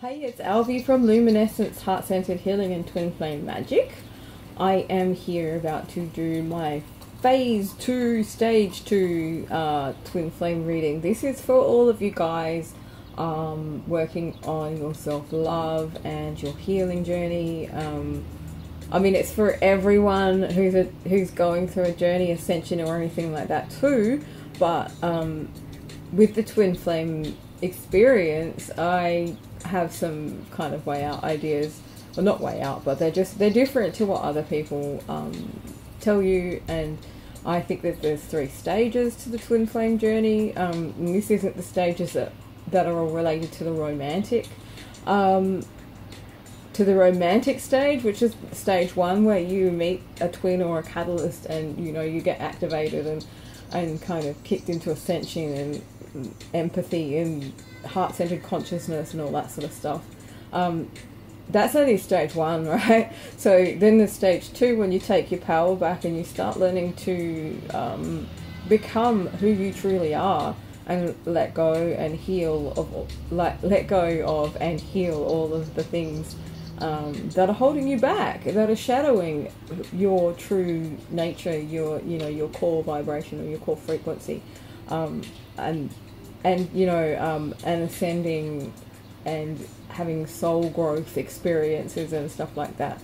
Hey, it's Alvy from Luminescence Heart-Centered Healing and TwinFlame Magic. I am here about to do my Phase 2, Stage 2 TwinFlame reading. This is for all of you guys working on your self-love and your healing journey. I mean, it's for everyone who's going through a journey, ascension or anything like that too, but with the TwinFlame experience, I have some kind of way out ideas. Well, not way out, but they're different to what other people tell you. And I think that there's 3 stages to the TwinFlame journey. And this isn't the stages that are all related to the romantic stage, which is stage 1, where you meet a twin or a catalyst, and you get activated and kind of kicked into ascension and empathy and heart-centered consciousness and all that sort of stuff. That's only stage 1, right? So then there's stage 2, when you take your power back and you start learning to become who you truly are and let go and heal and heal all of the things that are holding you back, that are shadowing your true nature, your core vibration or your core frequency, and ascending and having soul growth experiences and stuff like that.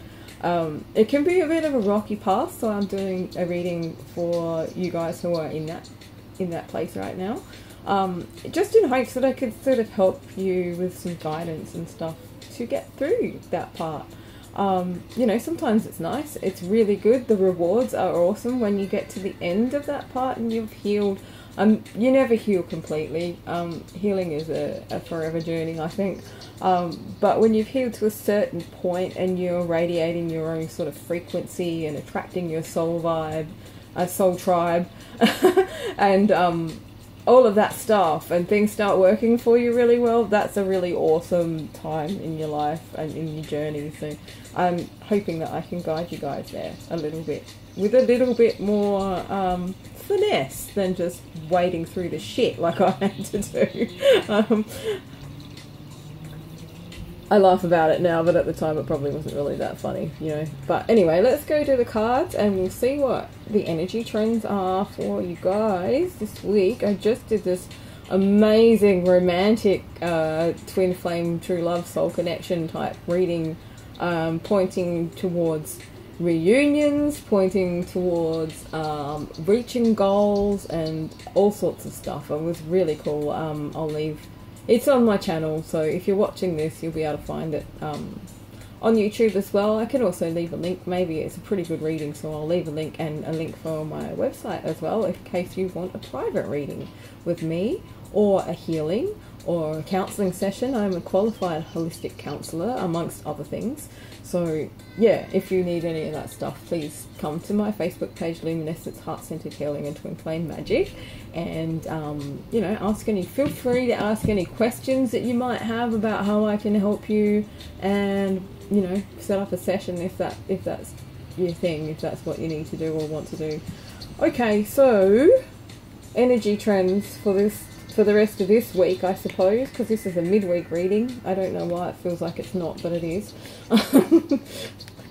It can be a bit of a rocky path, so I'm doing a reading for you guys who are in that place right now, just in hopes that I could sort of help you with some guidance and stuff to get through that part. Sometimes it's nice, it's really good, the rewards are awesome when you get to the end of that part and you've healed. You never heal completely. Healing is a forever journey, I think. But when you've healed to a certain point and you're radiating your own sort of frequency and attracting your soul vibe, soul tribe, and all of that stuff, and things start working for you really well, that's a really awesome time in your life and in your journey. So I'm hoping that I can guide you guys there a little bit, with a little bit more finesse than just wading through the shit like I had to do. I laugh about it now, but at the time it probably wasn't really that funny, But anyway, let's go to the cards and we'll see what the energy trends are for you guys this week. I just did this amazing romantic twin flame true love soul connection type reading, pointing towards reunions, pointing towards reaching goals and all sorts of stuff. It was really cool. It's on my channel, so if you're watching this, you'll be able to find it on YouTube as well. I can also leave a link. Maybe it's a pretty good reading, so I'll leave a link and a link for my website as well, in case you want a private reading with me, or a healing, or a counselling session. I'm a qualified holistic counsellor, amongst other things. So yeah, if you need any of that stuff, please come to my Facebook page, Luminescence Heart-Centered Healing and TwinFlame Magic, and feel free to ask any questions that you might have about how I can help you, and set up a session if that's your thing, if that's what you need to do or want to do. Okay, so energy trends for the rest of this week, I suppose, because this is a midweek reading. I don't know why it feels like it's not, but it is.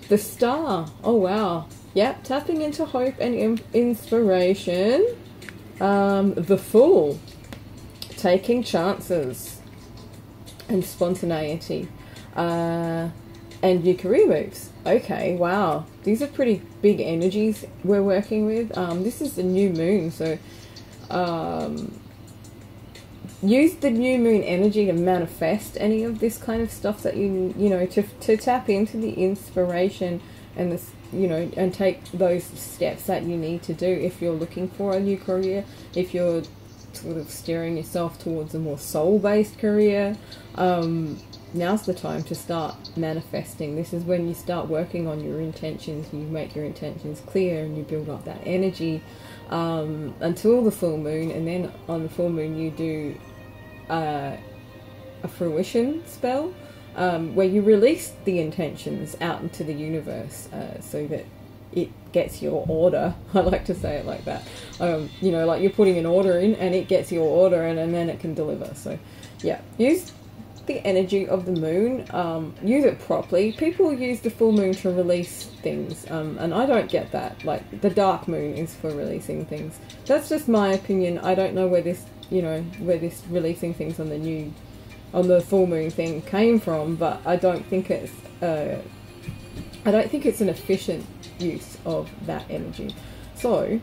The Star. Oh, wow. Yep, tapping into hope and inspiration. The Fool. Taking chances and spontaneity. And your career moves. Okay, wow. These are pretty big energies we're working with. This is the new moon, so use the new moon energy to manifest any of this kind of stuff that to tap into the inspiration and this, and take those steps that you need to do if you're looking for a new career, if you're sort of steering yourself towards a more soul-based career. Now's the time to start manifesting. This is when you start working on your intentions, you make your intentions clear and you build up that energy until the full moon, and then on the full moon you do a fruition spell where you release the intentions out into the universe, so that it gets your order. I like to say it like that. Like you're putting an order in and it gets your order, and then it can deliver. So yeah, use the energy of the moon. Use it properly. People use the full moon to release things, and I don't get that. Like, the dark moon is for releasing things. That's just my opinion. I don't know where this, where this releasing things on the full moon thing came from, but I don't think it's an efficient use of that energy. So,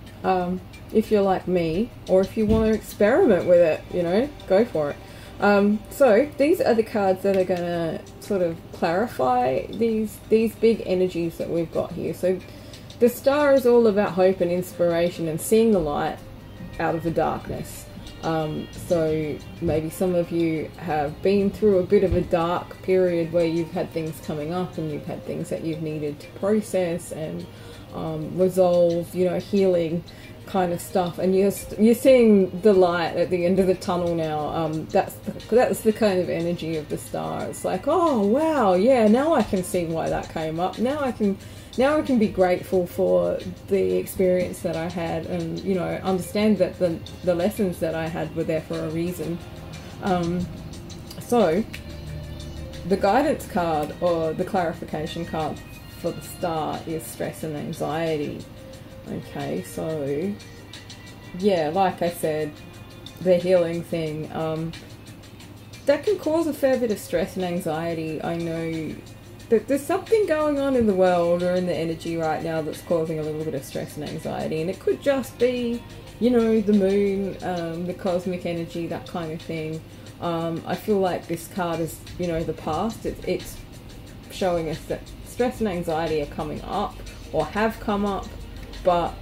if you're like me, or if you want to experiment with it, go for it. So these are the cards that are going to sort of clarify these big energies that we've got here. So the star is all about hope and inspiration and seeing the light out of the darkness. So maybe some of you have been through a bit of a dark period where you've had things coming up and you've had things that you've needed to process and resolve, healing kind of stuff, and you're seeing the light at the end of the tunnel now. That's the kind of energy of the star. It's like, oh wow, yeah, now I can see why that came up. Now I can be grateful for the experience that I had, and understand that the lessons that I had were there for a reason. So the guidance card, or the clarification card for the star, is stress and anxiety. Okay, so yeah, like I said, the healing thing, that can cause a fair bit of stress and anxiety. I know that there's something going on in the world or in the energy right now that's causing a little bit of stress and anxiety, and it could just be, the moon, the cosmic energy, that kind of thing. I feel like this card is, the past. It's showing us that stress and anxiety are coming up, or have come up. But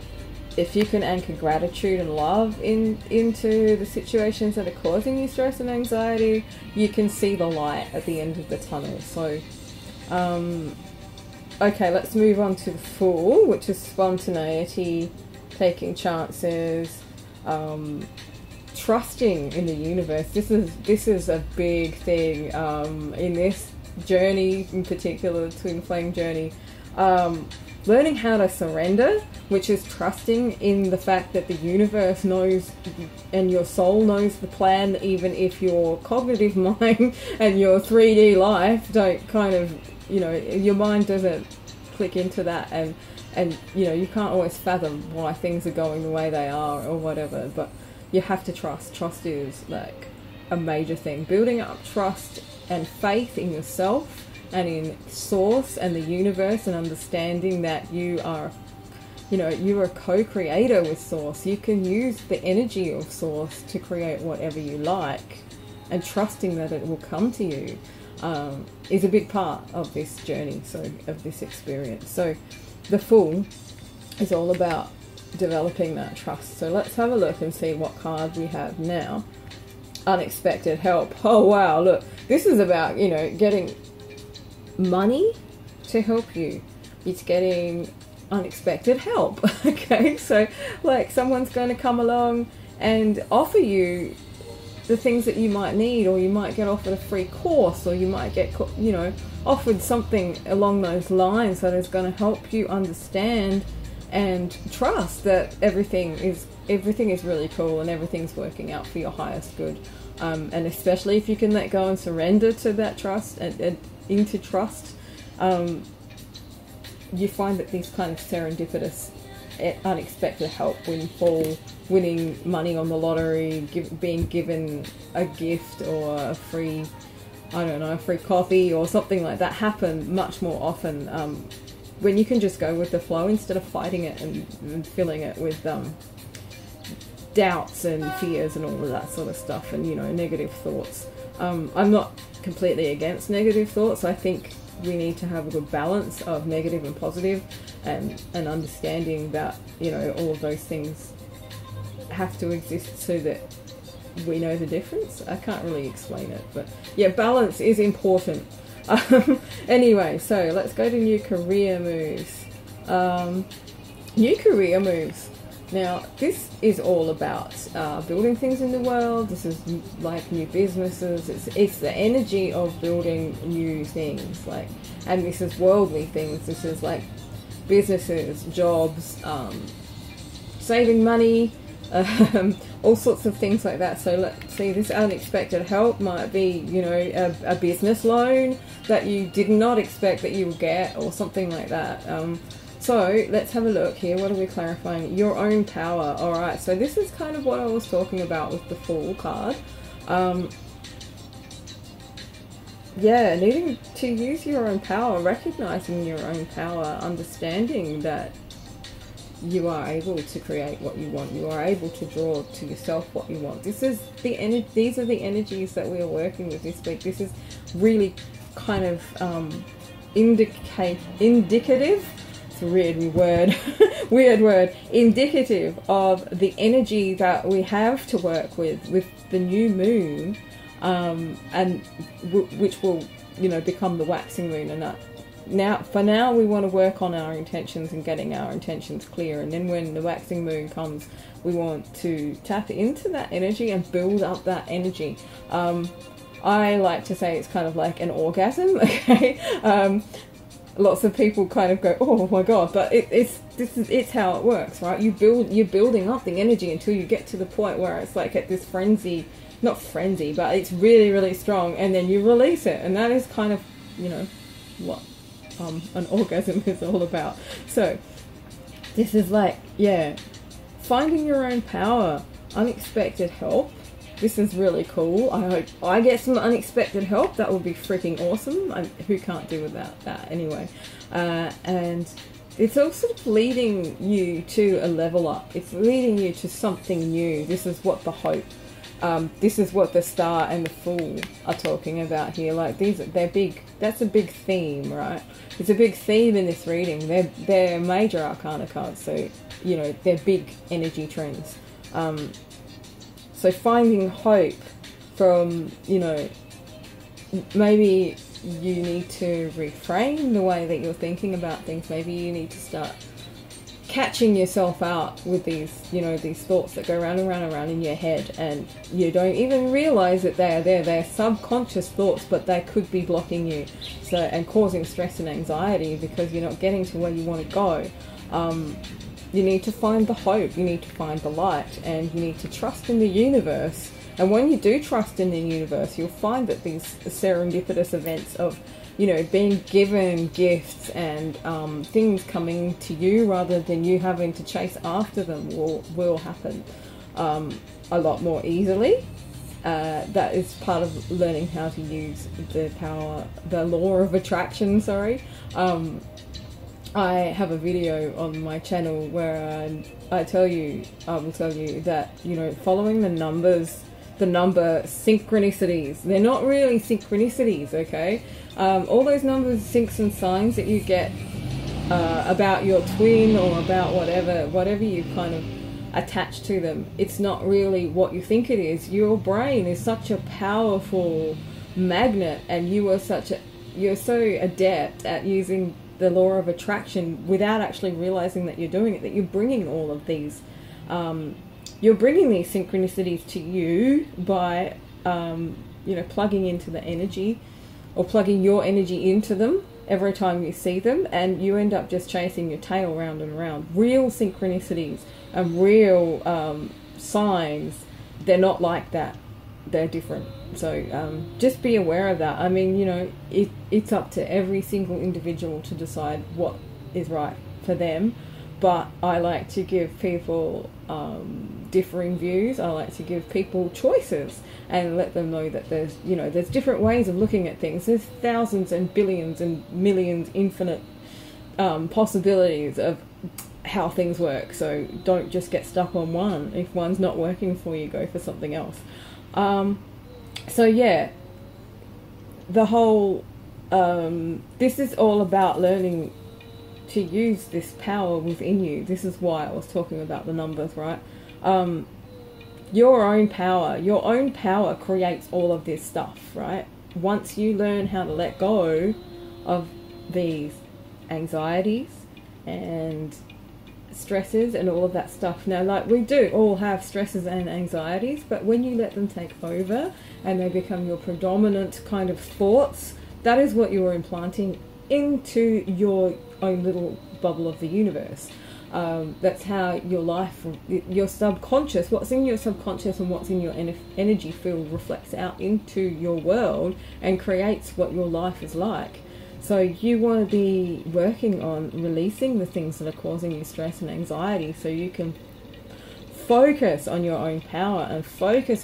if you can anchor gratitude and love into the situations that are causing you stress and anxiety, you can see the light at the end of the tunnel. So, okay, let's move on to the Fool, which is spontaneity, taking chances, trusting in the universe. This is a big thing in this journey, in particular, the Twin Flame journey. Learning how to surrender, which is trusting in the fact that the universe knows and your soul knows the plan, even if your cognitive mind and your 3D life don't kind of, your mind doesn't click into that, and you can't always fathom why things are going the way they are or whatever, but you have to trust. Trust is like a major thing. Building up trust and faith in yourself and in Source and the universe, and understanding that you are a co-creator with Source. You can use the energy of Source to create whatever you like, and trusting that it will come to you is a big part of this journey, of this experience. So the Fool is all about developing that trust. So let's have a look and see what card we have now. Unexpected help. Oh wow, look, this is about getting money to help you. It's getting unexpected help. Okay, so like someone's going to come along and offer you the things that you might need, or you might get offered a free course, or you might get offered something along those lines that is going to help you understand and trust that everything is really cool and everything's working out for your highest good. And especially if you can let go and surrender to that trust and into trust, you find that these kind of serendipitous, unexpected help, winning money on the lottery, being given a gift or a free, a free coffee or something like that, happen much more often when you can just go with the flow instead of fighting it and filling it with doubts and fears and all of that sort of stuff, and negative thoughts. I'm not completely against negative thoughts. I think we need to have a good balance of negative and positive, and understanding that all of those things have to exist so that we know the difference. I can't really explain it, but yeah, balance is important. Anyway, so let's go to new career moves. New career moves. Now, this is all about building things in the world. This is like new businesses. It's the energy of building new things, and this is worldly things. This is like businesses, jobs, saving money, all sorts of things like that. So let's see, this unexpected help might be, you know, a business loan that you did not expect that you would get, or something like that. So let's have a look here. What are we clarifying? Your own power. All right, so this is kind of what I was talking about with the Fool card. Yeah, needing to use your own power, recognizing your own power, understanding that you are able to create what you want. You are able to draw to yourself what you want. This is the these are the energies that we are working with this week. This is really kind of indicative. It's a weird word. Weird word. Indicative of the energy that we have to work with the new moon, and which will, you know, become the waxing moon. And that for now we want to work on our intentions and getting our intentions clear, and then when the waxing moon comes, we want to tap into that energy and build up that energy. I like to say it's kind of like an orgasm. Okay, lots of people kind of go, oh my god, but it's how it works, right? You're building up the energy until you get to the point where it's like at this frenzy, not frenzy, but it's really, really strong, and then you release it, and that is kind of, you know, what an orgasm is all about. So this is like, yeah, finding your own power, unexpected help. This is really cool. I hope I get some unexpected help. That would be freaking awesome. Who can't do without that anyway? And it's also leading you to a level up. It's leading you to something new. This is what the hope, this is what the Star and the Fool are talking about here. Like they're big. That's a big theme, right? It's a big theme in this reading. They're major arcana cards, so you know they're big energy trends. So finding hope from, you know, maybe you need to reframe the way that you're thinking about things. Maybe you need to start catching yourself out with these, you know, these thoughts that go round and round and round in your head, and you don't even realize that they are there. They're subconscious thoughts, but they could be blocking you, so, and causing stress and anxiety because you're not getting to where you want to go. You need to find the hope, you need to find the light, and you need to trust in the universe. And when you do trust in the universe, you'll find that these serendipitous events of, you know, being given gifts and things coming to you rather than you having to chase after them will happen a lot more easily. That is part of learning how to use the law of attraction, sorry. I have a video on my channel where I will tell you that, you know, following the number synchronicities, they're not really synchronicities, okay? All those numbers, syncs and signs that you get about your twin or about whatever you kind of attach to them, it's not really what you think it is. Your brain is such a powerful magnet, and you're so adept at using the law of attraction without actually realizing that you're doing it, that you're bringing all of these you're bringing these synchronicities to you by you know, plugging into the energy, or plugging your energy into them every time you see them, and you end up just chasing your tail round and round. Real synchronicities and real signs, they're not like that. They're different. So just be aware of that. I mean, you know, it's up to every single individual to decide what is right for them, but I like to give people differing views. I like to give people choices and let them know that there's different ways of looking at things. There's thousands and billions and millions, infinite possibilities of how things work. So don't just get stuck on one. If one's not working for you, go for something else. So yeah, the whole this is all about learning to use this power within you. This is why I was talking about the numbers, right? Your own power creates all of this stuff, right? Once you learn how to let go of these anxieties and stresses and all of that stuff. Now, like, we do all have stresses and anxieties, but when you let them take over and they become your predominant kind of thoughts, that is what you're implanting into your own little bubble of the universe. That's how your life, your subconscious, what's in your subconscious and what's in your energy field reflects out into your world and creates what your life is like. So you want to be working on releasing the things that are causing you stress and anxiety so you can focus on your own power and focus